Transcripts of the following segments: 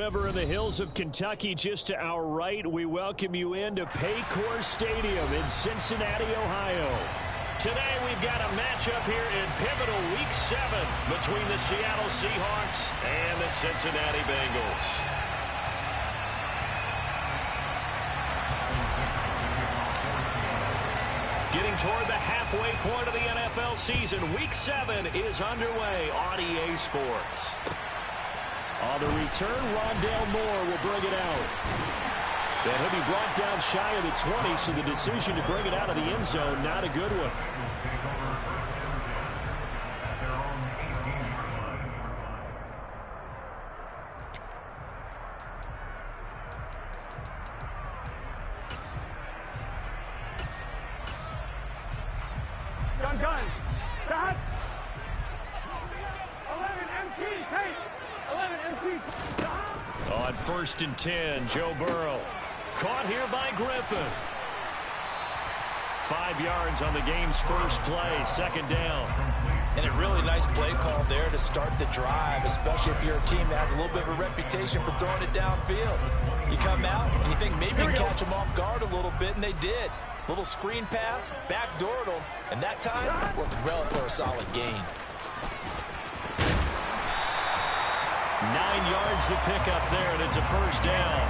River in the hills of Kentucky, just to our right. We welcome you into Paycor Stadium in Cincinnati, Ohio. Today we've got a matchup here in pivotal Week 7 between the Seattle Seahawks and the Cincinnati Bengals. Getting toward the halfway point of the NFL season, Week 7 is underway on EA Sports. On the return, Rondale Moore will bring it out. And he'll be brought down shy of the 20, so the decision to bring it out of the end zone, not a good one. Gun. Stop. 11 MC. Take. 11 MC. Stop. On 1st and 10, Joe Burrow. Caught here by Griffin. 5 yards on the game's first play, second down. And a really nice play call there to start the drive, especially if you're a team that has a little bit of a reputation for throwing it downfield. You come out and you think maybe you can catch them off guard a little bit, and they did. Little screen pass, backdoored them, and that time worked well for a solid gain. 9 yards to pick up there, and it's a first down.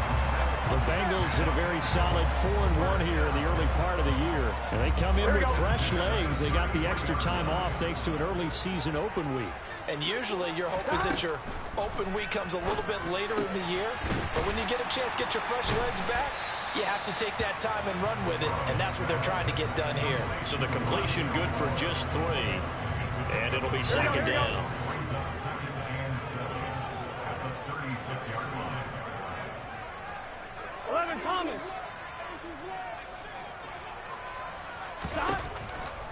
The Bengals in a very solid 4-1 here in the early part of the year. And they come in with fresh legs. They got the extra time off thanks to an early season open week. And usually your hope is that your open week comes a little bit later in the year. But when you get a chance to get your fresh legs back, you have to take that time and run with it. And that's what they're trying to get done here. So the completion good for just 3. And it'll be second down. Thomas. Stop.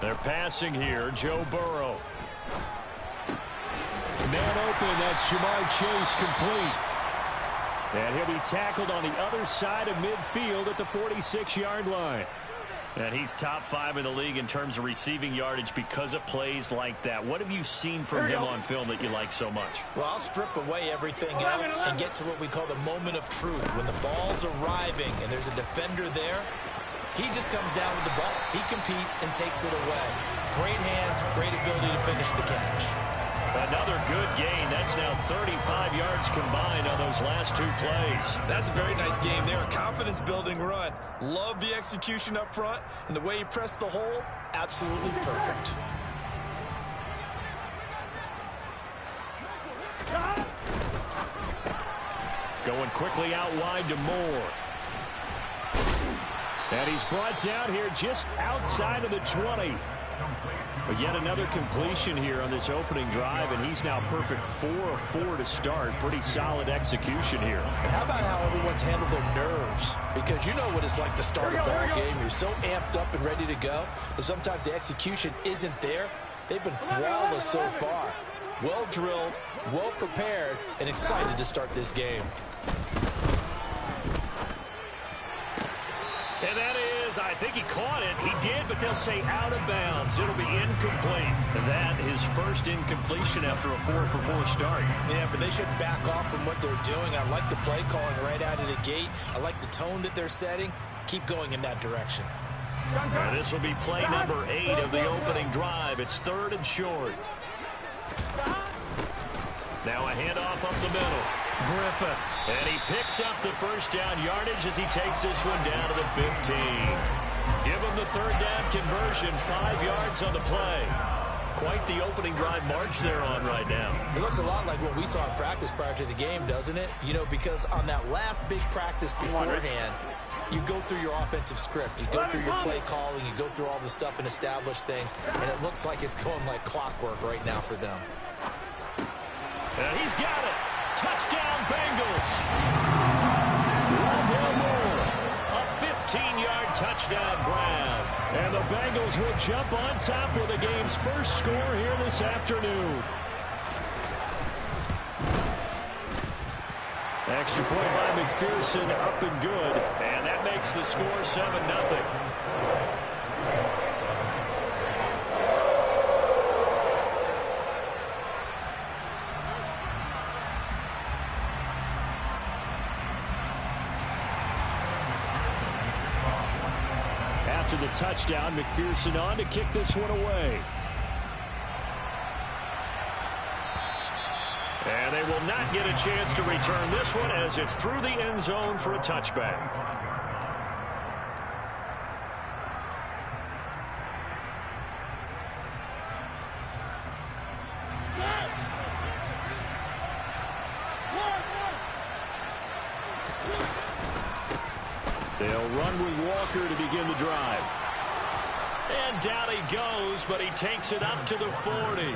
They're passing here. Joe Burrow. Man open. That's Jamar Chase complete. And he'll be tackled on the other side of midfield at the 46-yard line. And he's top 5 in the league in terms of receiving yardage because of plays like that. What have you seen from him on film that you like so much? Well, I'll strip away everything else and get to what we call the moment of truth. When the ball's arriving and there's a defender there, he just comes down with the ball. He competes and takes it away. Great hands, great ability to finish the catch. Another good gain. That's now 35 yards combined on those last 2 plays. That's a very nice game there. A confidence-building run. Love the execution up front, and the way he pressed the hole, absolutely perfect. Going quickly out wide to Moore. And he's brought down here just outside of the 20. But yet another completion here on this opening drive, and he's now perfect 4 of 4 to start. Pretty solid execution here. And how about how everyone's handled their nerves? Because you know what it's like to start a ball game. You're so amped up and ready to go, and sometimes the execution isn't there. They've been flawless so far. Well drilled, well prepared, and excited to start this game. And that is, I think he caught it. He did, but they'll say out of bounds. It'll be incomplete. That is first incompletion after a 4-for-4 start. Yeah, but they shouldn't back off from what they're doing. I like the play calling right out of the gate. I like the tone that they're setting. Keep going in that direction. And this will be play number 8 of the opening drive. It's 3rd and short. Now a handoff up the middle. Griffin. And he picks up the first down yardage as he takes this one down to the 15. Give him the 3rd down conversion, 5 yards on the play. Quite the opening drive march they're on right now. It looks a lot like what we saw in practice prior to the game, doesn't it? You know, because on that last big practice beforehand, you go through your offensive script. You go through your play calling. You go through all the stuff and establish things. And it looks like it's going like clockwork right now for them. And he's got it. Touchdown, Bengals. Rondale Moore, a 15-yard touchdown grab. And the Bengals will jump on top with the game's first score here this afternoon. Extra point by McPherson, up and good. And that makes the score 7-0. after the touchdown. McPherson on to kick this one away. And they will not get a chance to return this one as it's through the end zone for a touchback. They'll run with Walker to begin the drive. And down he goes, but he takes it up to the 40.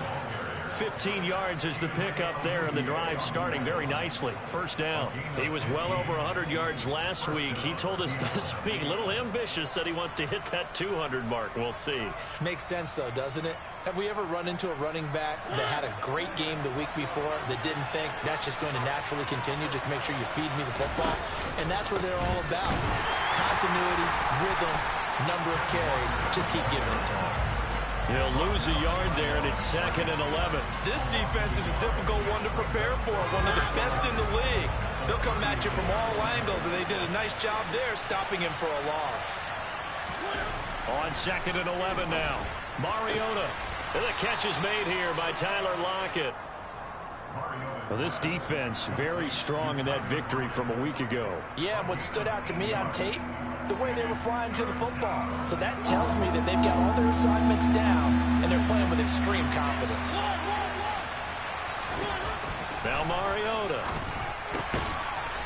15 yards is the pickup there, and the drive starting very nicely. First down. He was well over 100 yards last week. He told us this week, a little ambitious, said he wants to hit that 200 mark. We'll see. Makes sense, though, doesn't it? Have we ever run into a running back that had a great game the week before that didn't think that's just going to naturally continue? Just make sure you feed me the football. And that's what they're all about. Continuity, rhythm, number of carries. Just keep giving it to him. He'll lose a yard there, and it's 2nd and 11. This defense is a difficult one to prepare for, one of the best in the league. They'll come at you from all angles, and they did a nice job there stopping him for a loss. On 2nd and 11 now. Mariota. And the catch is made here by Tyler Lockett. Well, this defense very strong in that victory from a week ago. Yeah, and what stood out to me on tape, the way they were flying to the football. So that tells me that they've got all their assignments down, and they're playing with extreme confidence. Now Mariota.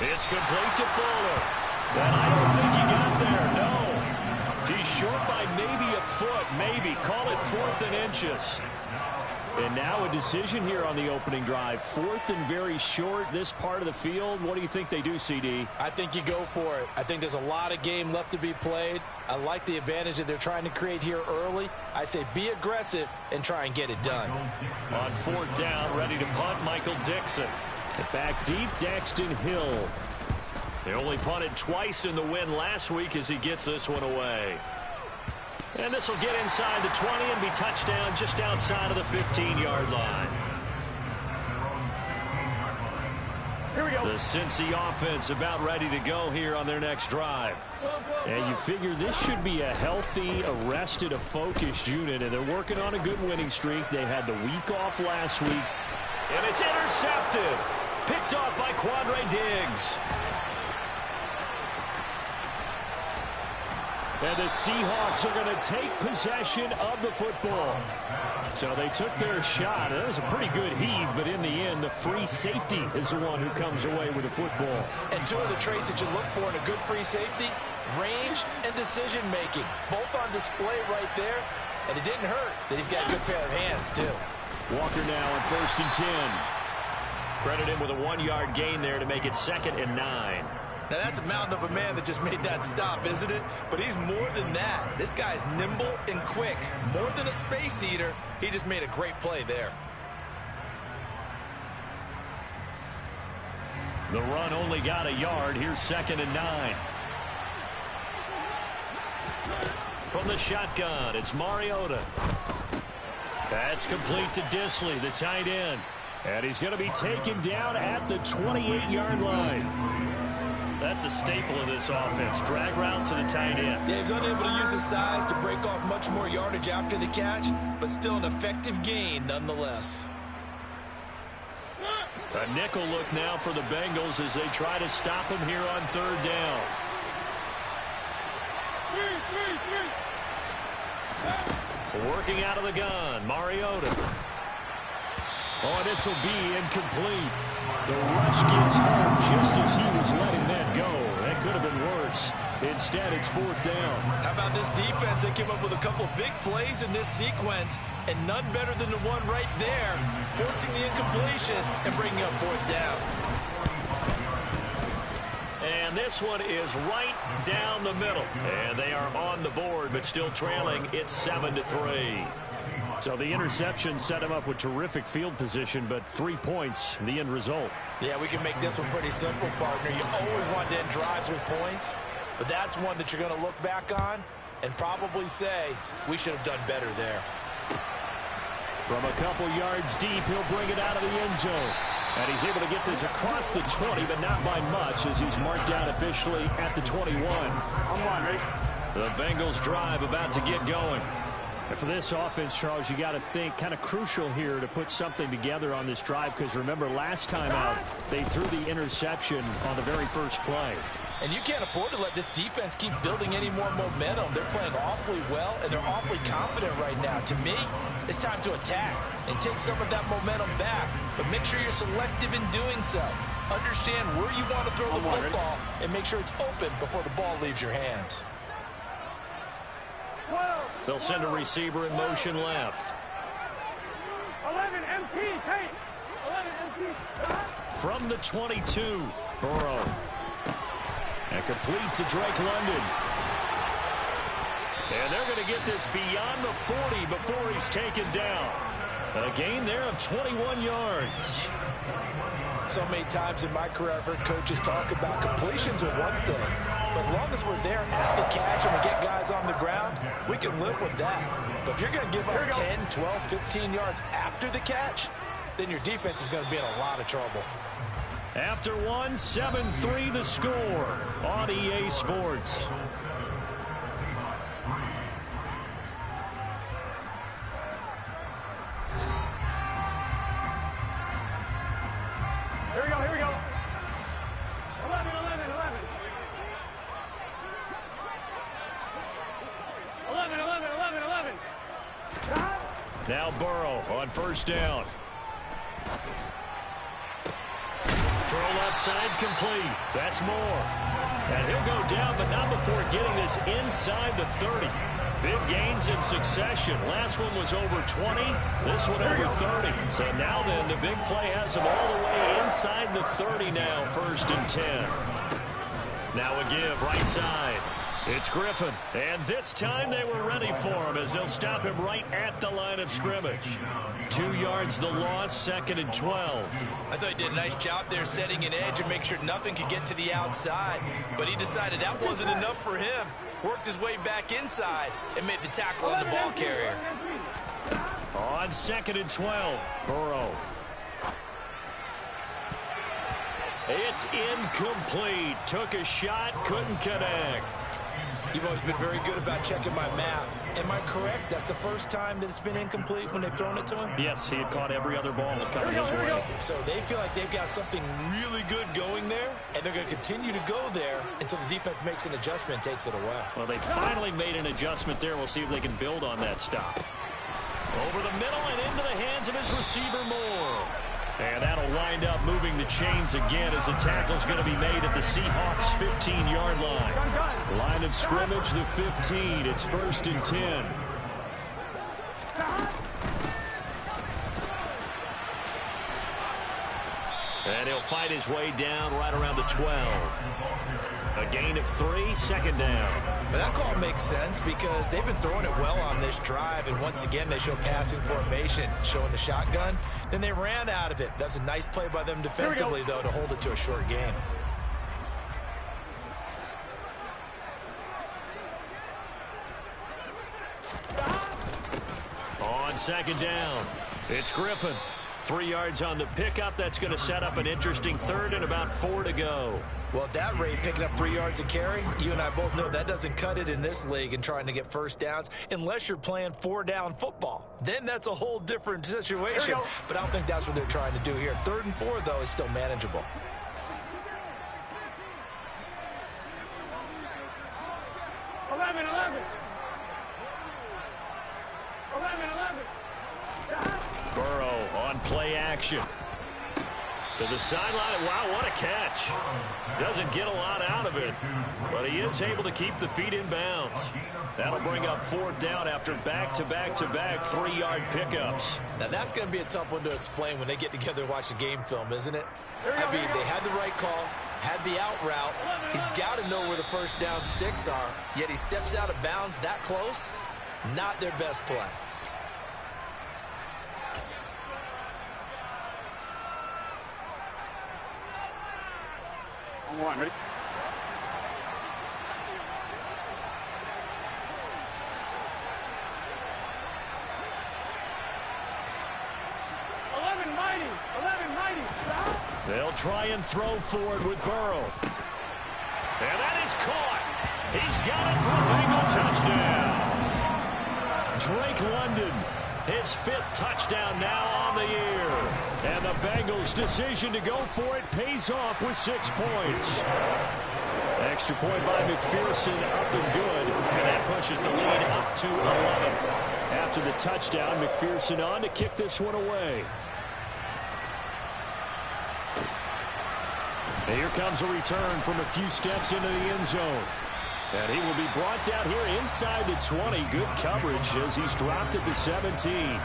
It's complete to Fuller. And I don't think he got there, no. He's short by maybe a foot, maybe. Call it 4th and inches. And now a decision here on the opening drive. 4th and very short, this part of the field. What do you think they do, CD? I think you go for it. I think there's a lot of game left to be played. I like the advantage that they're trying to create here early. I say be aggressive and try and get it done. On 4th down, ready to punt, Michael Dixon. Back deep, Daxton Hill. They only punted twice in the win last week as he gets this one away. And this will get inside the 20 and be touchdown just outside of the 15-yard line. Here we go. The Cincy offense about ready to go here on their next drive. And you figure this should be a healthy, arrested, a focused unit, and they're working on a good winning streak. They had the week off last week. And it's intercepted. Picked off by Quandre Diggs. And the Seahawks are going to take possession of the football. So they took their shot. That was a pretty good heave, but in the end, the free safety is the one who comes away with the football. And two of the traits that you look for in a good free safety, range and decision-making. Both on display right there. And it didn't hurt that he's got a good pair of hands, too. Walker now on 1st and 10. Credit him with a 1-yard gain there to make it 2nd and 9. Now, that's a mountain of a man that just made that stop, isn't it? But he's more than that. This guy's nimble and quick. More than a space eater. He just made a great play there. The run only got a yard. Here's 2nd and 9. From the shotgun, it's Mariota. That's complete to Disley, the tight end. And he's going to be taken down at the 28-yard line. That's a staple of this offense. Drag route to the tight end. Yeah, he's unable to use his size to break off much more yardage after the catch, but still an effective gain nonetheless. A nickel look now for the Bengals as they try to stop him here on 3rd down. Working out of the gun, Mariota. Oh, this will be incomplete. The rush gets home just as he was letting that go. That could have been worse. Instead, it's 4th down. How about this defense? They came up with a couple of big plays in this sequence, and none better than the one right there, forcing the incompletion and bringing up 4th down. And this one is right down the middle. And they are on the board, but still trailing. It's 7-3. So the interception set him up with terrific field position, but 3 points, the end result. Yeah, we can make this one pretty simple, partner. You always want to end drives with points, but that's one that you're going to look back on and probably say, we should have done better there. From a couple yards deep, he'll bring it out of the end zone. And he's able to get this across the 20, but not by much as he's marked down officially at the 21. I'm on, ready? The Bengals drive about to get going. And for this offense, Charles, you got to think kind of crucial here to put something together on this drive, because remember last time out they threw the interception on the very first play. And you can't afford to let this defense keep building any more momentum. They're playing awfully well, and they're awfully confident right now. To me, it's time to attack and take some of that momentum back. But make sure you're selective in doing so. Understand where you want to throw the football and make sure it's open before the ball leaves your hands. They'll send a receiver in motion left. 11 MT, Tate. 11 MT. From the 22, Burrow. And complete to Drake London. And they're going to get this beyond the 40 before he's taken down. A gain there of 21 yards. So many times in my career, I've heard coaches talk about completions are one thing. But as long as we're there at the catch and we get guys on the ground, we can live with that. But if you're going to give up 10, 12, 15 yards after the catch, then your defense is going to be in a lot of trouble. After one, 7-3 the score on EA Sports. Here we go, here we go. 11, 11, 11. 11, 11, 11, 11. Now Burrow on first down. Throw left side complete. That's Moore. And he'll go down, but not before getting this inside the 30. Big gains in succession. Last one was over 20. This one over 30. So now then, the big play has him all the way inside the 30 now, 1st and 10. Now a give right side. It's Griffin. And this time they were ready for him as they'll stop him right at the line of scrimmage. 2 yards the loss, 2nd and 12. I thought he did a nice job there setting an edge and make sure nothing could get to the outside. But he decided that wasn't enough for him. Worked his way back inside and made the tackle on the ball carrier. On 2nd and 12, Burrow. It's incomplete. Took a shot, couldn't connect. You've always been very good about checking my math. Am I correct? That's the first time that it's been incomplete when they've thrown it to him? Yes, he had caught every other ball coming his way. So they feel like they've got something really good going there, and they're going to continue to go there until the defense makes an adjustment and takes it away. Well, they finally made an adjustment there. We'll see if they can build on that stop. Over the middle and into the hands of his receiver, Moore. And that'll wind up moving the chains again as the tackle's going to be made at the Seahawks' 15-yard line. Line of scrimmage, the 15. It's 1st and 10. And he'll fight his way down right around the 12. A gain of 3, 2nd down. But that call makes sense because they've been throwing it well on this drive, and once again they show passing formation, showing the shotgun. Then they ran out of it. That's a nice play by them defensively, though, to hold it to a short gain. On 2nd down, it's Griffin. 3 yards on the pickup. That's going to set up an interesting 3rd and about 4 to go. Well, at that rate, picking up 3 yards a carry, you and I both know that doesn't cut it in this league and trying to get first downs unless you're playing 4-down football. Then that's a whole different situation. But I don't think that's what they're trying to do here. 3rd and 4, though, is still manageable. Burrow on play action. To the sideline. Wow, what a catch. Doesn't get a lot out of it, but he is able to keep the feet in bounds. That'll bring up 4th down after back-to-back-to-back 3-yard pickups. Now, that's going to be a tough one to explain when they get together and watch the game film, isn't it? I mean, they had the right call, had the out route. He's got to know where the first down sticks are, yet he steps out of bounds that close. Not their best play. One, ready? They'll try and throw forward with Burrow. And that is caught. He's got it from Bengal Drake London, his 5th touchdown now on the year. And the Bengals' decision to go for it pays off with 6 points. Extra point by McPherson, up and good. And that pushes the lead up to 11. After the touchdown, McPherson on to kick this one away. And here comes a return from a few steps into the end zone. And he will be brought down here inside the 20. Good coverage as he's dropped at the 17.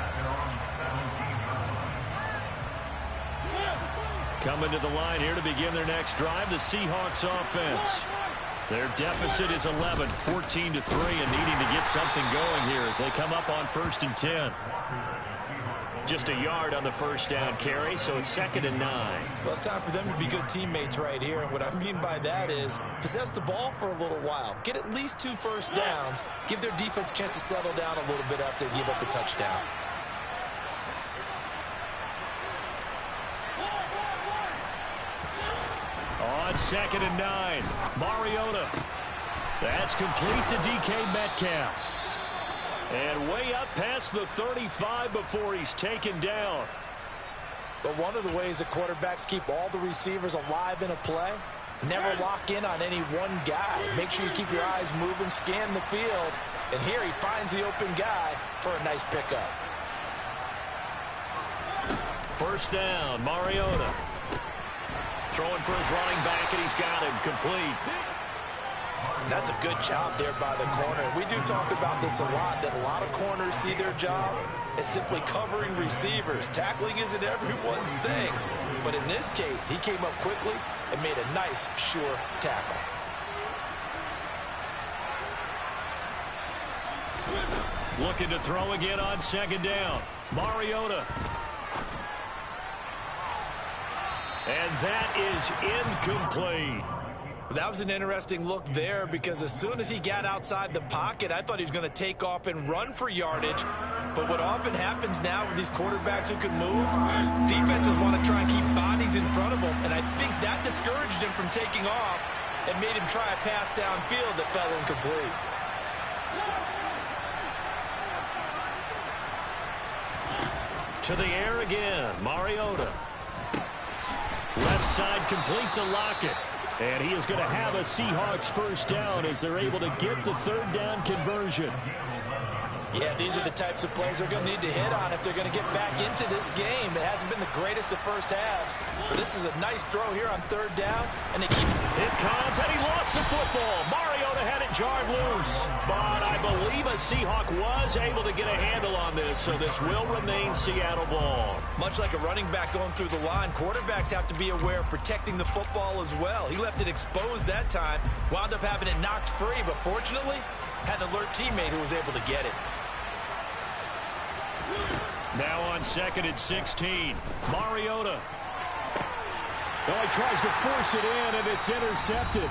Coming to the line here to begin their next drive, the Seahawks offense. Their deficit is 11, 14-3, and needing to get something going here as they come up on 1st and 10. Just a yard on the first down carry, so it's 2nd and 9. Well, it's time for them to be good teammates right here. And what I mean by that is possess the ball for a little while. Get at least 2 first downs. Give their defense a chance to settle down a little bit after they give up a touchdown. On 2nd and 9, Mariota. That's complete to DK Metcalf. And way up past the 35 before he's taken down. But one of the ways that quarterbacks keep all the receivers alive in a play, never lock in on any one guy. Make sure you keep your eyes moving, scan the field. And here he finds the open guy for a nice pickup. First down, Mariota. Throwing for his running back, and he's got him complete. That's a good job there by the corner. We do talk about this a lot, that a lot of corners see their job as simply covering receivers. Tackling isn't everyone's thing. But in this case, he came up quickly and made a nice, sure tackle. Looking to throw again on 2nd down. Mariota. And that is incomplete. That was an interesting look there because as soon as he got outside the pocket, I thought he was going to take off and run for yardage. But what often happens now with these quarterbacks who can move, defenses want to try and keep bodies in front of them. And I think that discouraged him from taking off and made him try a pass downfield that fell incomplete. To the air again, Mariota. Left side complete to Lockett. And he is going to have a Seahawks first down as they're able to get the 3rd down conversion. Yeah, these are the types of plays they're going to need to hit on if they're going to get back into this game. It hasn't been the greatest of first halves, but this is a nice throw here on 3rd down, and they keep... It comes, and he lost the football. Mariota had it jarred loose, but I believe a Seahawk was able to get a handle on this, so this will remain Seattle ball. Much like a running back going through the line, quarterbacks have to be aware of protecting the football as well. He left it exposed that time, wound up having it knocked free, but fortunately, had an alert teammate who was able to get it. Now on 2nd and 16, Mariota. Oh, he tries to force it in, and it's intercepted.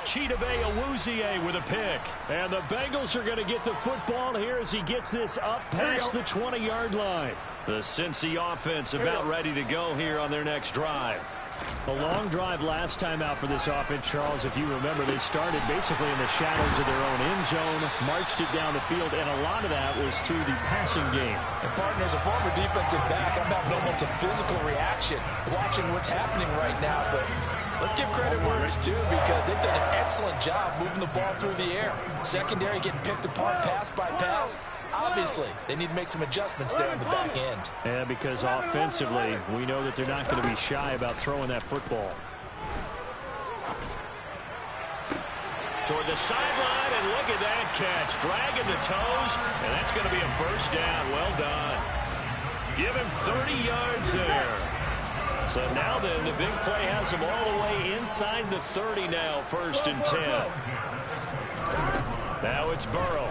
Chidobe Awuzie with a pick. And the Bengals are going to get the football here as he gets this up past the 20-yard line. The Cincy offense about ready to go here on their next drive. A long drive last time out for this offense, Charles. If you remember, they started basically in the shadows of their own end zone, marched it down the field, and a lot of that was through the passing game. And partner, as a former defensive back, I'm having almost a physical reaction watching what's happening right now. But let's give credit where it's due because they've done an excellent job moving the ball through the air. Secondary getting picked apart pass by pass. Obviously, they need to make some adjustments there on the back end. Yeah, because offensively, we know that they're not going to be shy about throwing that football. Toward the sideline, and look at that catch. Dragging the toes, and that's going to be a first down. Well done. Give him 30 yards there. So now then, the big play has him all the way inside the 30 now, 1st and 10. Now it's Burrow.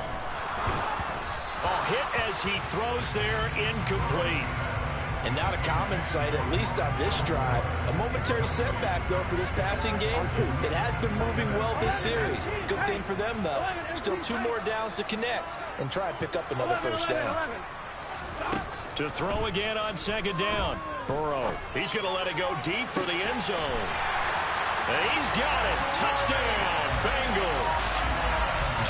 Hit as he throws there, incomplete. And not a common sight, at least on this drive. A momentary setback, though, for this passing game. It has been moving well this series. Good thing for them, though. Still 2 more downs to connect and try and pick up another first down. To throw again on 2nd down. Burrow, he's going to let it go deep for the end zone. And he's got it. Touchdown, Bengals.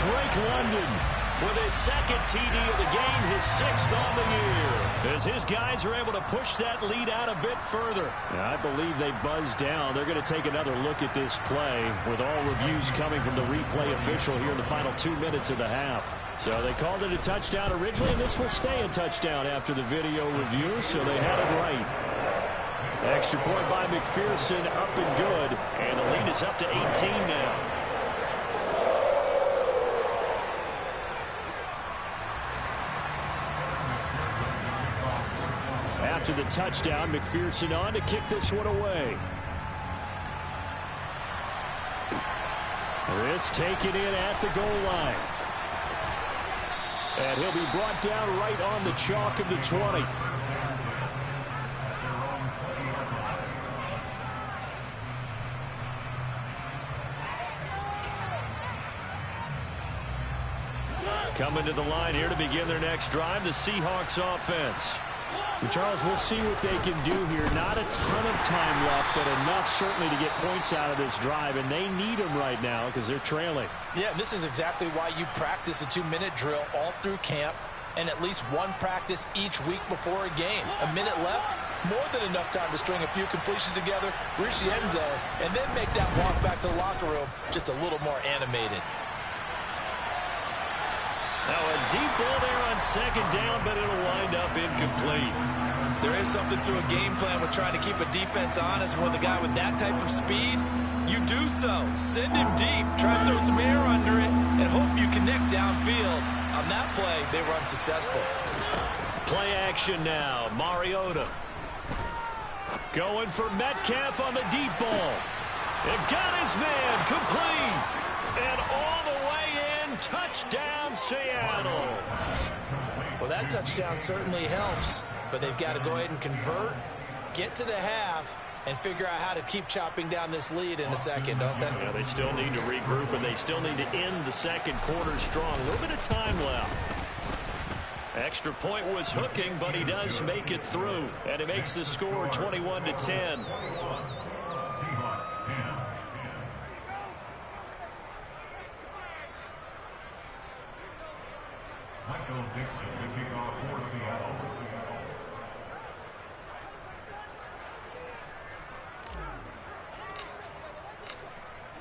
Drake London. with his second TD of the game, his 6th on the year, as his guys are able to push that lead out a bit further. Yeah, I believe they buzzed down. They're going to take another look at this play with all reviews coming from the replay official here in the final 2 minutes of the half. So they called it a touchdown originally, and this will stay a touchdown after the video review, so they had it right. Extra point by McPherson, up and good, and the lead is up to 18 now. After the touchdown, McPherson on to kick this one away. This taken in at the goal line. And he'll be brought down right on the chalk of the 20. Coming to the line here to begin their next drive, the Seahawks offense. And Charles, we'll see what they can do here. Not a ton of time left, but enough certainly to get points out of this drive, and they need them right now because they're trailing. Yeah, this is exactly why you practice a 2-minute drill all through camp and at least one practice each week before a game. A minute left, more than enough time to string a few completions together, reach the end zone, and then make that walk back to the locker room just a little more animated. Now a deep ball there on second down, but it'll wind up incomplete. There is something to a game plan with trying to keep a defense honest. With a guy with that type of speed, you do so. Send him deep, try and throw some air under it, and hope you connect downfield. On that play, they were unsuccessful. Play action now. Mariota going for Metcalf on the deep ball. It got his man complete. And all the way in, touchdown Seattle. Well, that touchdown certainly helps, but they've got to go ahead and convert, get to the half, and figure out how to keep chopping down this lead in the second, don't they? Yeah, they still need to regroup, and they still need to end the second quarter strong. A little bit of time left. Extra point was hooking, but he does make it through, and it makes the score 21-10.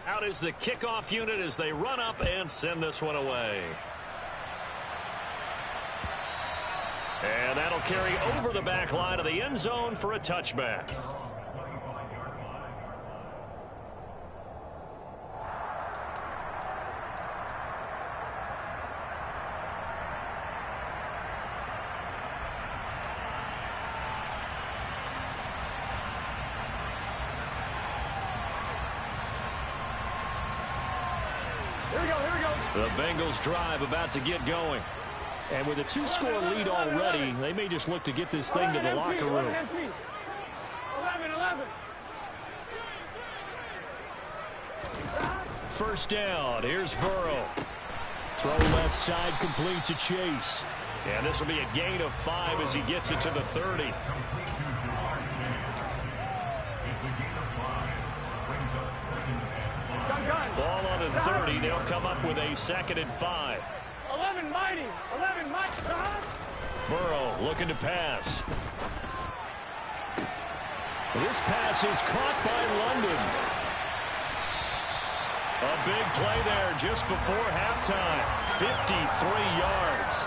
Out is the kickoff unit as they run up and send this one away. And that'll carry over the back line of the end zone for a touchback. The Bengals drive about to get going. And with a 2-score lead already, they may just look to get this thing to the locker room. 11. First down. Here's Burrow. Throw left side complete to Chase. And this will be a gain of 5 as he gets it to the 30. Ball on the 30. They'll come up with a 2nd and 5. 11 mighty. Burrow looking to pass. This pass is caught by London. A big play there just before halftime. 53 yards.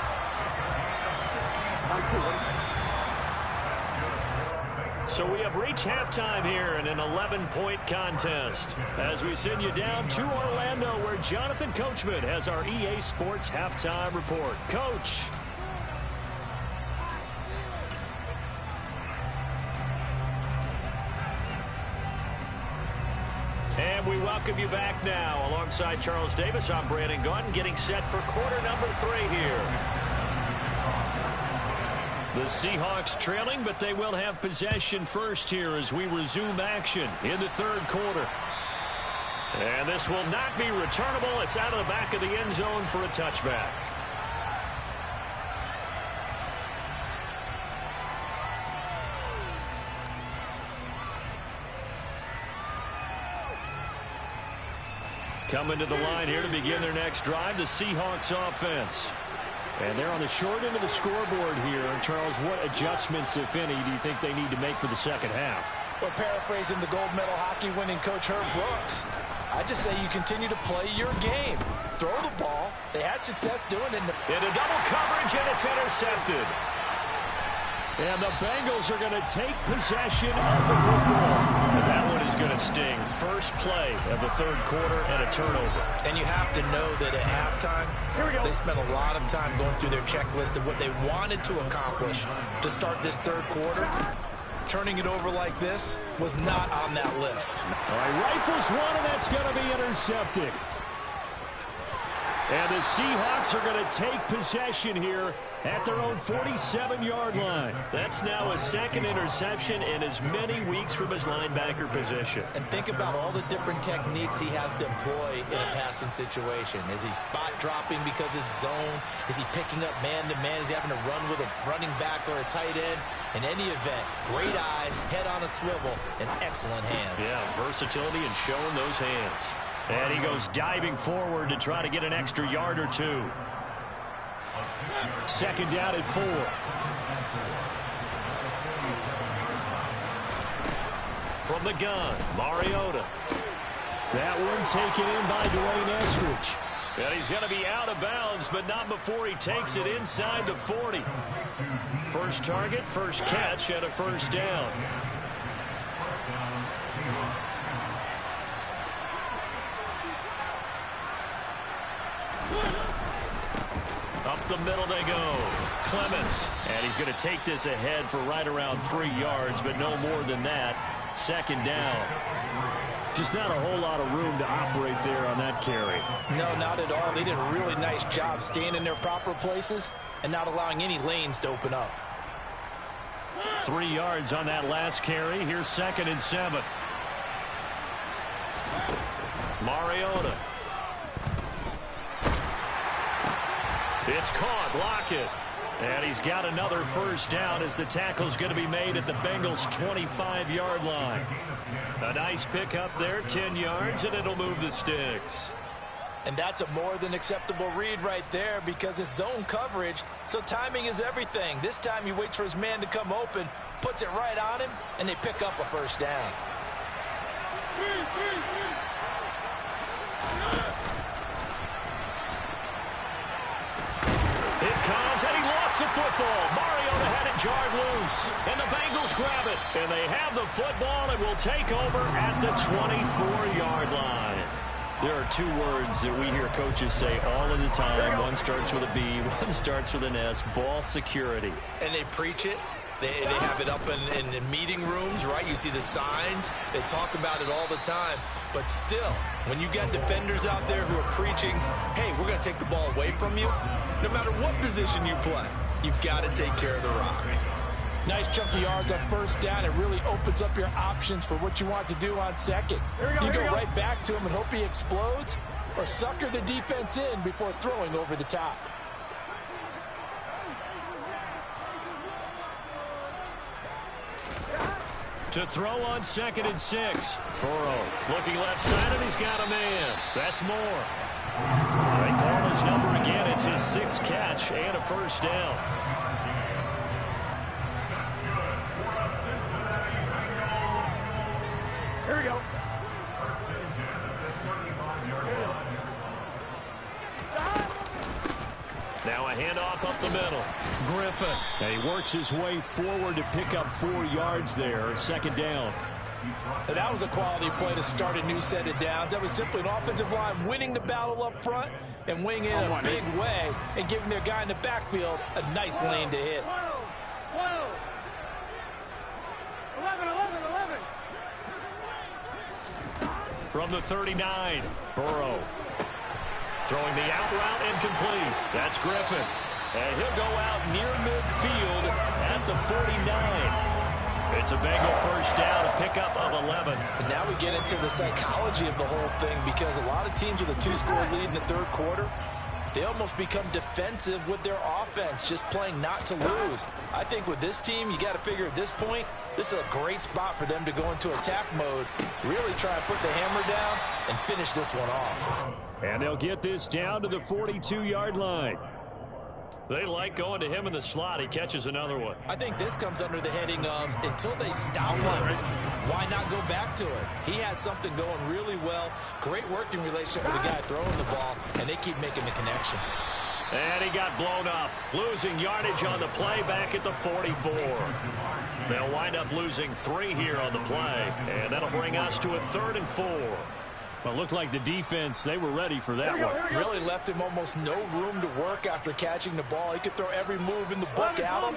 So we have reached halftime here in an 11-point contest as we send you down to Orlando where Jonathan Coachman has our EA Sports halftime report. Coach. And we welcome you back now. Alongside Charles Davis, I'm Brandon Gaudin getting set for quarter number 3 here. The Seahawks trailing, but they will have possession first here as we resume action in the 3rd quarter. And this will not be returnable. It's out of the back of the end zone for a touchback. Coming to the line here to begin their next drive, the Seahawks offense. And they're on the short end of the scoreboard here. Charles, what adjustments, if any, do you think they need to make for the second half? Well, paraphrasing the gold medal hockey winning coach Herb Brooks, I just say you continue to play your game. Throw the ball. They had success doing it. Into double coverage, and it's intercepted. And the Bengals are going to take possession of the football. And that one is going to sting. First play of the third quarter and a turnover. And you have to know that at halftime, they spent a lot of time going through their checklist of what they wanted to accomplish to start this third quarter. Turning it over like this was not on that list. All right, rifles one, and that's going to be intercepted. And the Seahawks are going to take possession here at their own 47-yard line. That's now a second interception in as many weeks from his linebacker position. And think about all the different techniques he has to employ in a passing situation. Is he spot dropping because it's zone? Is he picking up man-to-man? Is he having to run with a running back or a tight end? In any event, great eyes, head on a swivel, and excellent hands. Yeah, versatility and showing those hands. And he goes diving forward to try to get an extra yard or two. Second down at 4. From the gun, Mariota. That one taken in by Dwayne Eskridge. And he's going to be out of bounds, but not before he takes it inside the 40. First target, first catch, and a first down. Up the middle they go. Clements. And he's going to take this ahead for right around 3 yards, but no more than that. Second down. Just not a whole lot of room to operate there on that carry. No, not at all. They did a really nice job staying in their proper places and not allowing any lanes to open up. 3 yards on that last carry. Here's 2nd and 7. Mariota. It's caught. Lockett. And he's got another first down as the tackle's going to be made at the Bengals' 25-yard line. A nice pickup there, 10 yards, and it'll move the sticks. And that's a more than acceptable read right there because it's zone coverage, so timing is everything. This time he waits for his man to come open, puts it right on him, and they pick up a first down. It comes, and he lost the football. Mariota had it jarred loose, and the Bengals grab it. And they have the football and will take over at the 24-yard line. There are 2 words that we hear coaches say all of the time. One starts with a B, one starts with an S, ball security. And they preach it. They have it up in meeting rooms, right? You see the signs. They talk about it all the time. But still, when you got defenders out there who are preaching, hey, we're going to take the ball away from you, no matter what position you play, you've got to take care of the rock. Nice chunk of yards on first down. It really opens up your options for what you want to do on second. You go right back to him and hope he explodes, or sucker the defense in before throwing over the top. To throw on 2nd and 6. Burrow looking left side, and he's got a man. That's Moore. They call his number again. It's his 6th catch and a first down. Here we go. Now a handoff up the middle. Griffin. And he works his way forward to pick up 4 yards there. 2nd down. And that was a quality play to start a new set of downs. That was simply an offensive line winning the battle up front and winning it in a big way and giving their guy in the backfield a nice lane to hit. 11. From the 39, Burrow. Throwing the out route incomplete. That's Griffin. And he'll go out near midfield at the 49. It's a Bengal first down, a pickup of 11. And now we get into the psychology of the whole thing because a lot of teams with a 2-score lead in the third quarter, they almost become defensive with their offense, just playing not to lose. I think with this team, you got to figure at this point, this is a great spot for them to go into attack mode, really try to put the hammer down and finish this one off. And they'll get this down to the 42-yard line. They like going to him in the slot. He catches another one. I think this comes under the heading of until they stop him, why not go back to it? He has something going really well. Great working relationship with the guy throwing the ball, and they keep making the connection. And he got blown up, losing yardage on the play back at the 44. They'll wind up losing 3 here on the play, and that'll bring us to a 3rd and 4. Well, it looked like the defense, they were ready for that one. Really left him almost no room to work after catching the ball. He could throw every move in the book at him.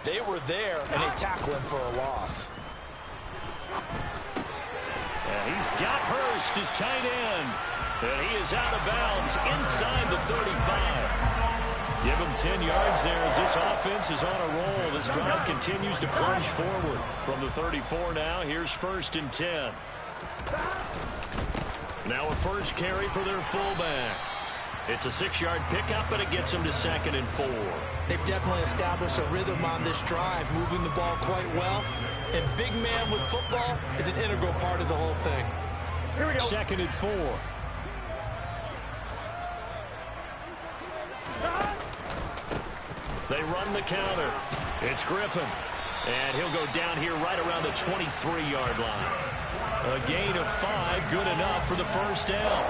They were there, and they tackle him for a loss. And he's got Hurst, his tight end. And he is out of bounds inside the 35. Give him 10 yards there as this offense is on a roll. This drive continues to plunge forward. From the 34 now, here's 1st and 10. Now a first carry for their fullback. It's a 6-yard pickup, but it gets them to 2nd and 4. They've definitely established a rhythm on this drive, moving the ball quite well. And big man with football is an integral part of the whole thing. 2nd and 4. They run the counter. It's Griffin. And he'll go down here right around the 23-yard line. A gain of 5, good enough for the first down.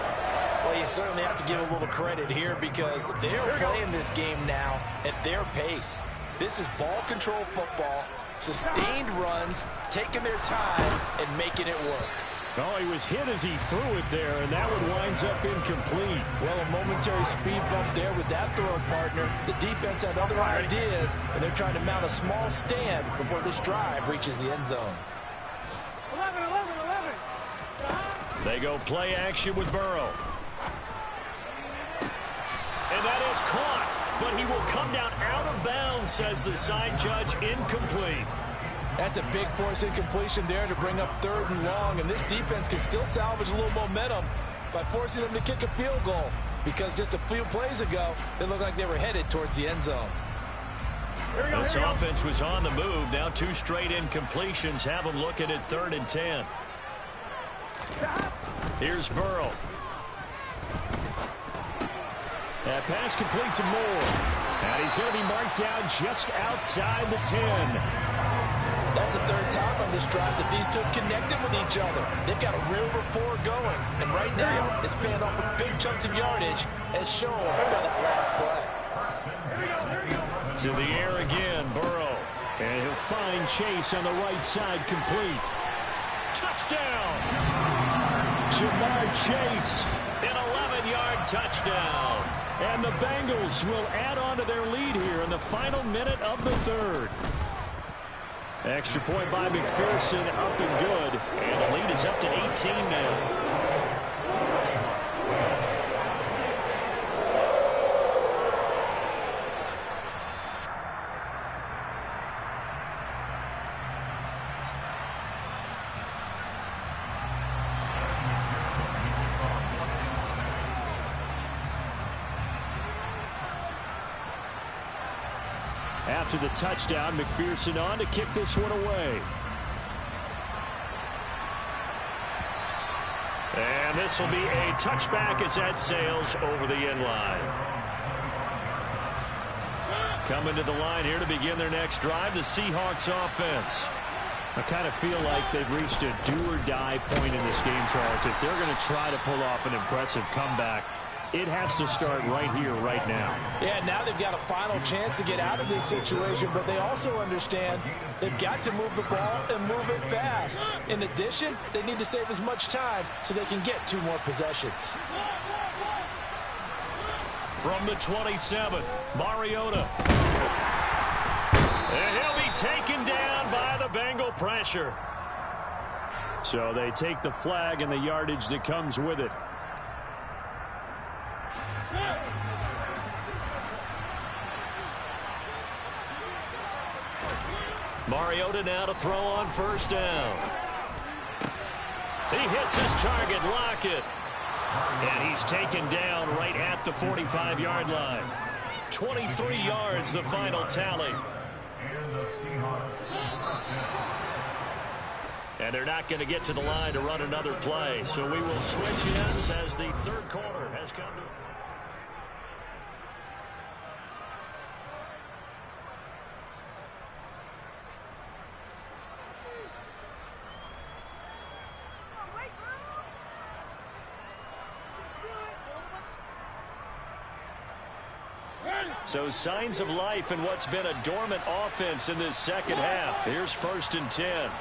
Well, you certainly have to give a little credit here because they're playing this game now at their pace. This is ball control football, sustained runs, taking their time, and making it work. Oh, he was hit as he threw it there, and that one winds up incomplete. Well, a momentary speed bump there with that throwing partner. The defense had other ideas, and they're trying to mount a small stand before this drive reaches the end zone. 11. They go play action with Burrow. And that is caught, but he will come down out of bounds, says the side judge, incomplete. That's a big force incompletion there to bring up 3rd and long, and this defense can still salvage a little momentum by forcing them to kick a field goal because just a few plays ago, they looked like they were headed towards the end zone. This offense was on the move. Now 2 straight incompletions have them looking at 3rd and 10. Here's Burrow. That pass complete to Moore. And he's going to be marked down just outside the 10. That's the 3rd time on this drive that these two connected with each other. They've got a real rapport going. And right now, it's paying off with big chunks of yardage as shown by that last play. To the air again, Burrow. And he'll find Chase on the right side, complete. Touchdown! Jamar Chase, an 11-yard touchdown. And the Bengals will add on to their lead here in the final minute of the 3rd. Extra point by McPherson, up and good. And the lead is up to 18 now. After the touchdown, McPherson on to kick this one away. And this will be a touchback as that sails over the end line. Coming to the line here to begin their next drive, the Seahawks offense. I kind of feel like they've reached a do-or-die point in this game, Charles. If they're going to try to pull off an impressive comeback, it has to start right here, right now. Yeah, now they've got a final chance to get out of this situation, but they also understand they've got to move the ball and move it fast. In addition, they need to save as much time so they can get 2 more possessions. From the 27, Mariota. And he'll be taken down by the Bengal pressure. So they take the flag and the yardage that comes with it. Mariota now to throw on 1st down. He hits his target, Lockett. And he's taken down right at the 45-yard line. 23 yards, the final tally. And they're not going to get to the line to run another play. So we will switch ends as the third quarter has come to. So signs of life in what's been a dormant offense in this second half. Here's 1st and 10.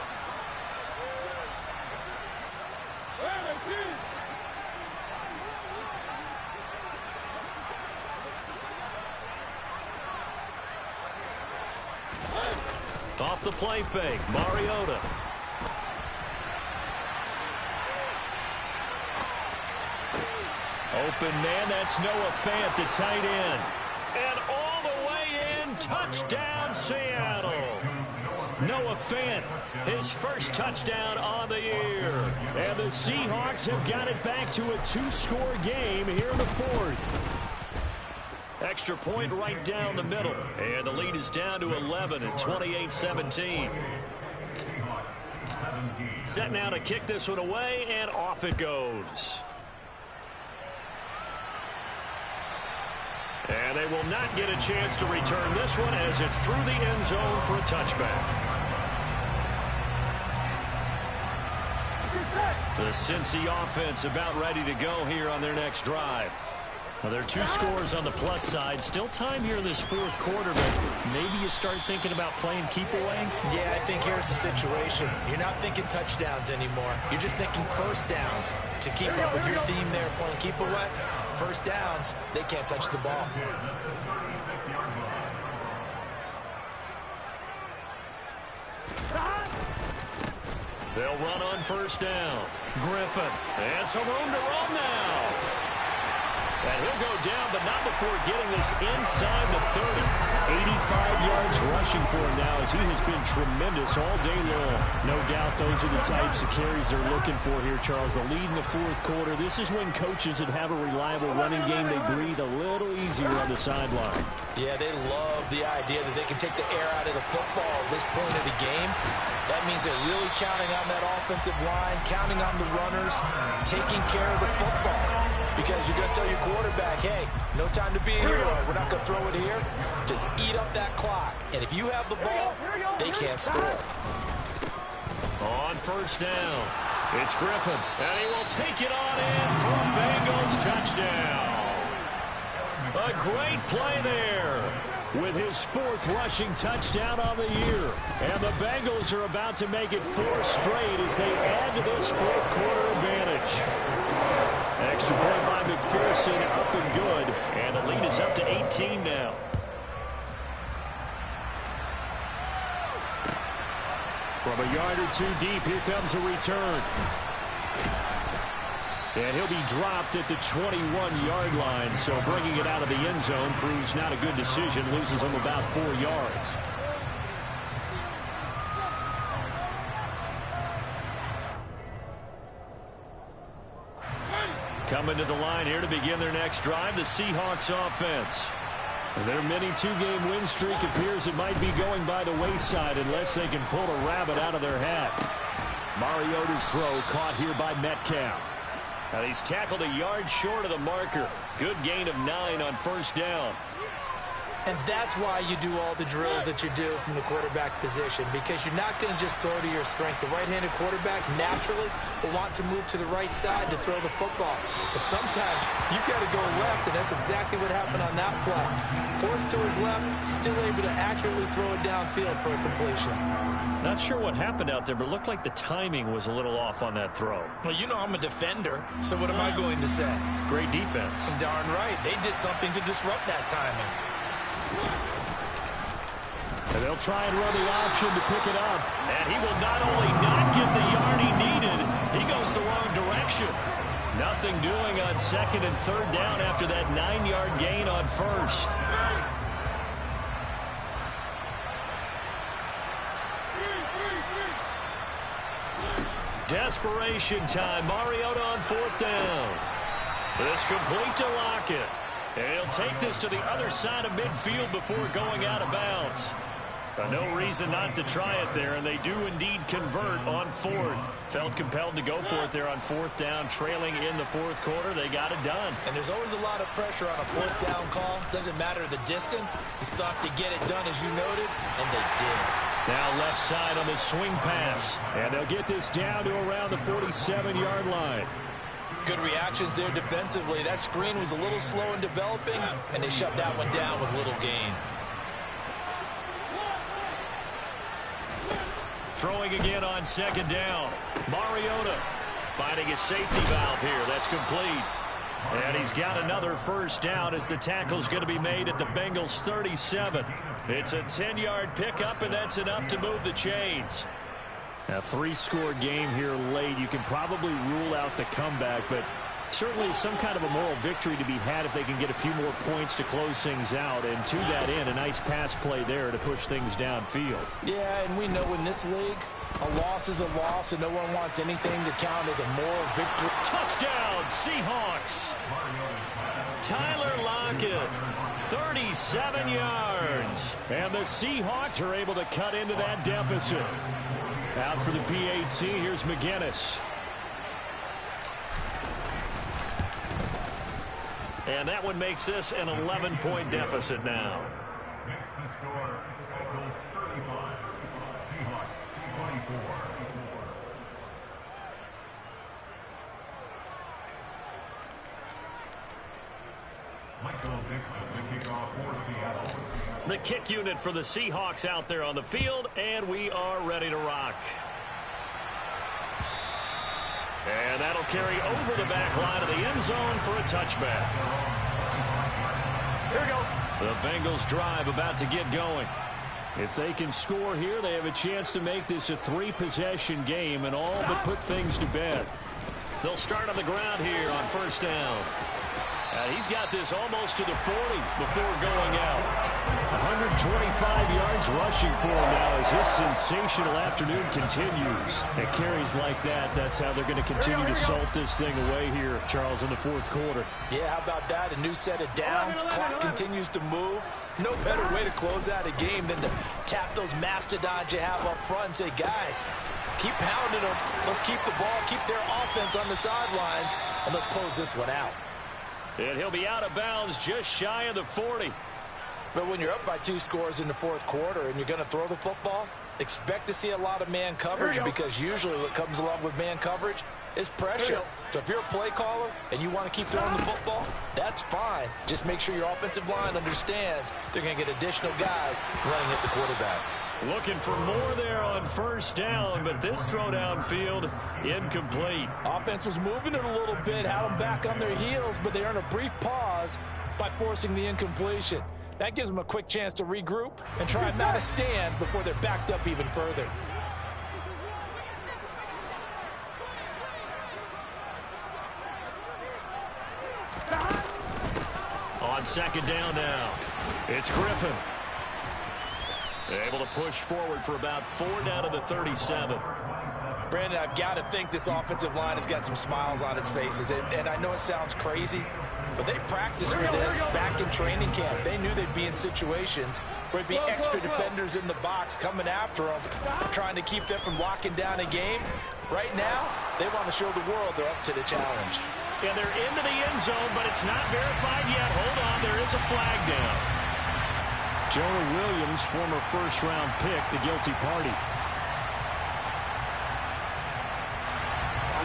Off the play fake, Mariota. Open man, that's Noah Fant, the tight end. And all the way in, touchdown Seattle. Noah Fant, his first touchdown on the year. And the Seahawks have got it back to a 2-score game here in the 4th. Extra point right down the middle. And the lead is down to 11 at 28-17. Set now to kick this one away, and off it goes. And they will not get a chance to return this one as it's through the end zone for a touchback. The Cincy offense about ready to go here on their next drive. Well, there are 2 scores on the plus side. Still time here in this 4th quarter, but maybe you start thinking about playing keep away? Yeah, I think here's the situation. You're not thinking touchdowns anymore. You're just thinking first downs. To keep up with your theme there, playing keep away, first downs, they can't touch the ball. They'll run on 1st down. Griffin, and some room to run now. And he'll go down, but not before getting this inside the 30. 85 yards rushing for him now as he has been tremendous all day long. No doubt those are the types of carries they're looking for here, Charles. The lead in the 4th quarter. This is when coaches that have a reliable running game, they breathe a little easier on the sideline. Yeah, they love the idea that they can take the air out of the football at this point of the game. That means they're really counting on that offensive line, counting on the runners, taking care of the football. Because you're going to tell your quarterback, hey, no time to be a hero. We're not going to throw it here. Just eat up that clock. And if you have the ball, they can't score. On 1st down, it's Griffin. And he will take it on in for a Bengals touchdown. A great play there. With his 4th rushing touchdown on the year. And the Bengals are about to make it 4 straight as they add to this 4th quarter advantage. Extra point by McPherson, up and good. And the lead is up to 18 now. From a yard or 2 deep, here comes a return. And he'll be dropped at the 21-yard line. So bringing it out of the end zone proves not a good decision. Loses him about 4 yards. Coming to the line here to begin their next drive, the Seahawks offense. Their mini 2-game win streak appears it might be going by the wayside unless they can pull a rabbit out of their hat. Mariota's throw caught here by Metcalf. Now he's tackled a yard short of the marker. Good gain of 9 on 1st down. And that's why you do all the drills that you do from the quarterback position, because you're not going to just throw to your strength. The right-handed quarterback naturally will want to move to the right side to throw the football. But sometimes you've got to go left, and that's exactly what happened on that play. Forced to his left, still able to accurately throw it downfield for a completion. Not sure what happened out there, but it looked like the timing was a little off on that throw. Well, you know I'm a defender, so what am I going to say? Great defense. Darn right. They did something to disrupt that timing. And they'll try and run the option to pick it up. And he will not only not get the yard he needed, he goes the wrong direction. Nothing doing on 2nd and 3rd down after that 9-yard gain on 1st. Desperation time. Mariota on 4th down. This complete to Lockett. And he'll take this to the other side of midfield before going out of bounds. No reason not to try it there, and they do indeed convert on fourth. Felt compelled to go for it there on fourth down, trailing in the fourth quarter. They got it done. And there's always a lot of pressure on a fourth down call. Doesn't matter the distance. You still have to get it done, as you noted, and they did. Now left side on the swing pass. And they'll get this down to around the 47-yard line. Good reactions there defensively. That screen was a little slow in developing, and they shut that one down with little gain. Throwing again on second down. Mariota finding a safety valve here. That's complete. And he's got another first down as the tackle's going to be made at the Bengals 37. It's a 10-yard pickup, and that's enough to move the chains. A three-score game here late. You can probably rule out the comeback, but certainly some kind of a moral victory to be had if they can get a few more points to close things out. And to that end, a nice pass play there to push things downfield. Yeah, and we know in this league, a loss is a loss, and no one wants anything to count as a moral victory. Touchdown, Seahawks. Tyler Lockett, 37 yards. And the Seahawks are able to cut into that deficit. Out for the PAT, here's McGinnis. And that one makes this an 11-point deficit now. Makes the score Bengals 35, Seahawks 24. Michael Dixon, the kickoff for Seattle. The kick unit for the Seahawks out there on the field, and we are ready to rock. And that'll carry over the back line of the end zone for a touchback. Here we go. The Bengals drive about to get going. If they can score here, they have a chance to make this a three-possession game and all but put things to bed. They'll start on the ground here on first down. He's got this almost to the 40 before going out. 125 yards rushing for him now as this sensational afternoon continues. At carries like that, that's how they're going to continue to salt this thing away here, Charles, in the fourth quarter. Yeah, how about that? A new set of downs. Clock continues to move. No better way to close out a game than to tap those mastodons you have up front and say, guys, keep pounding them. Let's keep the ball, keep their offense on the sidelines, and let's close this one out. And he'll be out of bounds just shy of the 40. But when you're up by 2 scores in the fourth quarter and you're going to throw the football, expect to see a lot of man coverage because usually what comes along with man coverage is pressure. So if you're a play caller and you want to keep throwing the football, that's fine. Just make sure your offensive line understands they're going to get additional guys running at the quarterback. Looking for more there on first down, but this throw downfield incomplete. Offense was moving it a little bit, had them back on their heels, but they earned a brief pause by forcing the incompletion. That gives them a quick chance to regroup and try and mount a stand before they're backed up even further. On second down now, it's Griffin. Able to push forward for about 4 down to the 37. Brandon, I've got to think this offensive line has got some smiles on its faces. And I know it sounds crazy, but they practiced for this back in training camp. They knew they'd be in situations where there'd be extra defenders in the box coming after them, trying to keep them from locking down a game. Right now, they want to show the world they're up to the challenge. And they're into the end zone, but it's not verified yet. Hold on, there is a flag down. Jonah Williams, former first-round pick, the guilty party.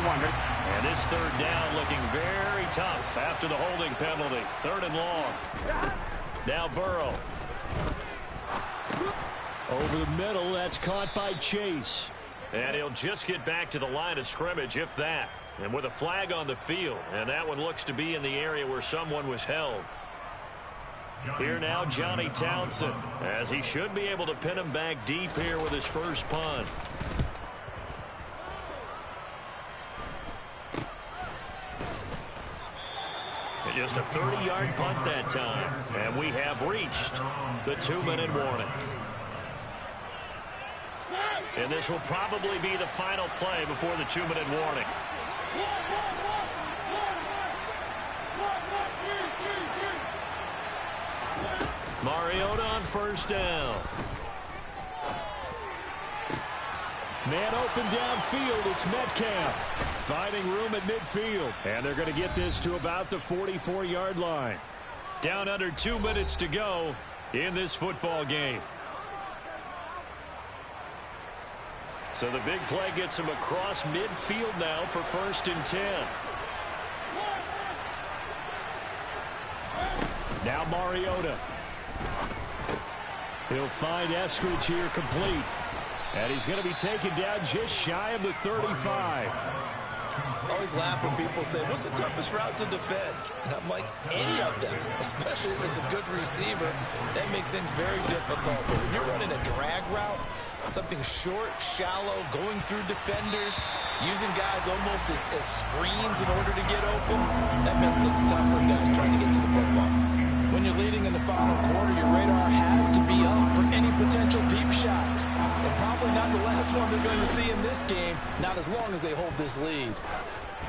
And this third down looking very tough after the holding penalty. 3rd and long. Now Burrow. Over the middle, that's caught by Chase. And he'll just get back to the line of scrimmage, if that. And with a flag on the field. And that one looks to be in the area where someone was held. Here now, Johnny Townsend, as he should be able to pin him back deep here with his first punt. And just a 30-yard punt that time. And we have reached the 2-minute warning. And this will probably be the final play before the 2-minute warning. Mariota on first down. Man open downfield. It's Metcalf. Finding room at midfield. And they're going to get this to about the 44-yard line. Down under 2 minutes to go in this football game. So the big play gets him across midfield now for 1st and 10. Now Mariota. He'll find Eskridge here complete. And he's going to be taken down just shy of the 35. I always laugh when people say, what's the toughest route to defend? And I'm like, any of them, especially if it's a good receiver. That makes things very difficult. But when you're running a drag route, something short, shallow, going through defenders, using guys almost as screens in order to get open, that makes things tough for guys trying to get to the football. When you're leading in the final quarter, your radar has to be up for any potential deep shots. And probably not the last one they're going to see in this game, not as long as they hold this lead.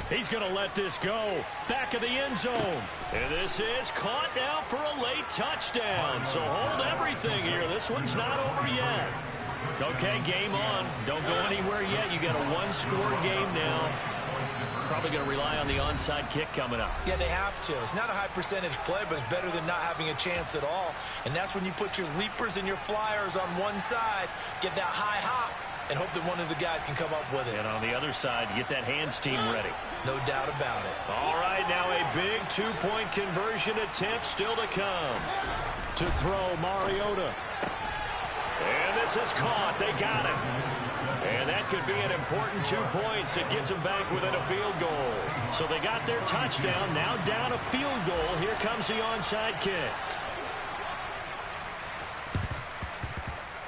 He's going to let this go. Back of the end zone. And this is caught now for a late touchdown. So hold everything here. This one's not over yet. Okay, game on. Don't go anywhere yet. You got a one-score game now. Probably going to rely on the onside kick coming up. Yeah, they have to. It's not a high percentage play, but it's better than not having a chance at all. And that's when you put your leapers and your flyers on one side, get that high hop, and hope that one of the guys can come up with it. And on the other side, get that hands team ready. No doubt about it. All right, now a big two-point conversion attempt still to come. To throw, Mariota. And this is caught. They got it. And that could be an important 2 points. It gets them back within a field goal. So they got their touchdown. Now down a field goal. Here comes the onside kick.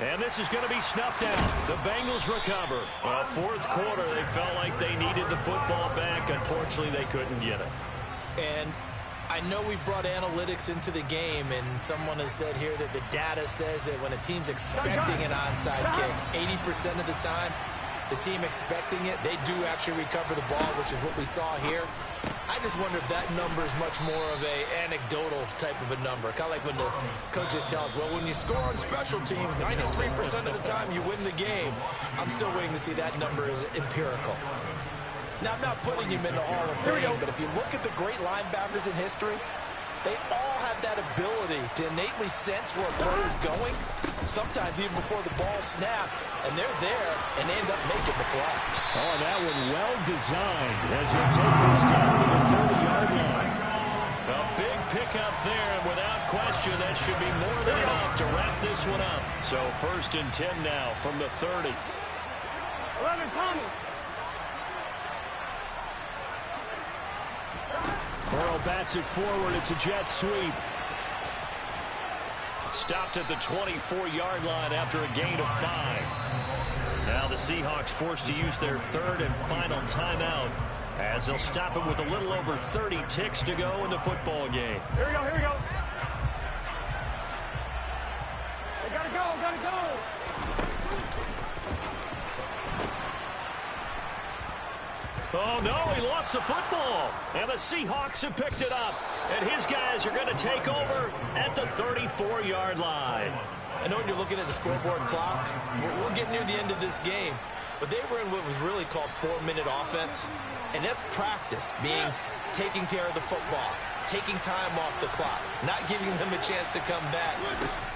And this is going to be snuffed out. The Bengals recover. Well, fourth quarter, they felt like they needed the football back. Unfortunately, they couldn't get it. And I know we brought analytics into the game, and someone has said here that the data says that when a team's expecting an onside kick, 80% of the time, the team expecting it, they do actually recover the ball, which is what we saw here. I just wonder if that number is much more of a anecdotal type of a number. Kind of like when the coaches tell us, well, when you score on special teams, 93% of the time you win the game. I'm still waiting to see that number is empirical. Now, I'm not putting him in the Hall of Fame, but if you look at the great linebackers in history, they all have that ability to innately sense where a play is going, sometimes even before the ball snapped, and they're there, and they end up making the play. Oh, that one well designed as he take this down to the 30-yard line. A big pickup there, and without question, that should be more than enough to wrap this one up. So 1st and 10 now from the 30. 11, Tommy. Burrow bats it forward. It's a jet sweep. Stopped at the 24-yard line after a gain of 5. Now the Seahawks forced to use their third and final timeout as they'll stop it with a little over 30 ticks to go in the football game. Here we go, here we go. They gotta go, gotta go. Oh, no, he lost the football. And the Seahawks have picked it up. And his guys are going to take over at the 34-yard line. I know when you're looking at the scoreboard clock, we're getting near the end of this game. But they were in what was really called 4-minute offense. And that's practice, being taking care of the football, taking time off the clock, not giving them a chance to come back.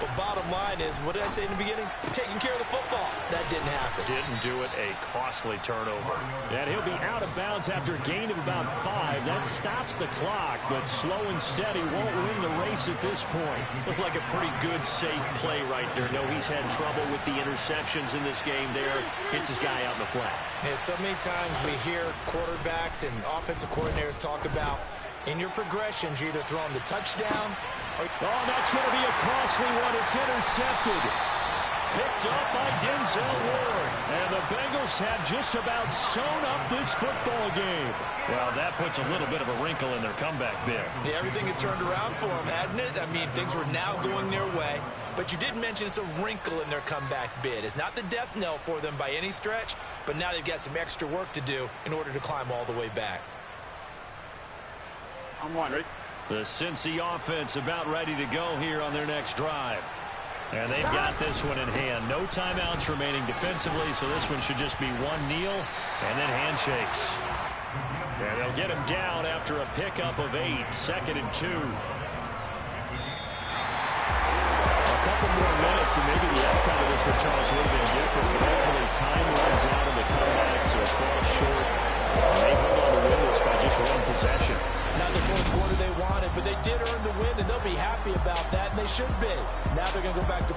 But bottom line is, what did I say in the beginning? Taking care of the football. That didn't happen. Didn't do it. A costly turnover. And he'll be out of bounds after a gain of about 5. That stops the clock, but slow and steady won't win the race at this point. Looked like a pretty good, safe play right there. No, he's had trouble with the interceptions in this game there. Hits his guy out in the flat. Yeah, so many times we hear quarterbacks and offensive coordinators talk about in your progressions, you're either throwing the touchdown or... Oh, that's going to be a costly one. It's intercepted. Picked up by Denzel Ward. And the Bengals have just about sewn up this football game. Well, that puts a little bit of a wrinkle in their comeback bid. Yeah, everything had turned around for them, hadn't it? I mean, things were now going their way. But you did mention it's a wrinkle in their comeback bid. It's not the death knell for them by any stretch, but now they've got some extra work to do in order to climb all the way back. I'm one, ready? The Cincy offense about ready to go here on their next drive. And they've got this one in hand. No timeouts remaining defensively, so this one should just be one kneel and then handshakes. And they'll get him down after a pickup of 8, 2nd and 2. A couple more minutes, and maybe the outcome of this for Charles would have been different, but ultimately time runs out in the comeback, so it falls short. And they hold on to win this by just one possession. Not the fourth quarter they wanted, but they did earn the win, and they'll be happy about that, and they should be. Now they're going to go back to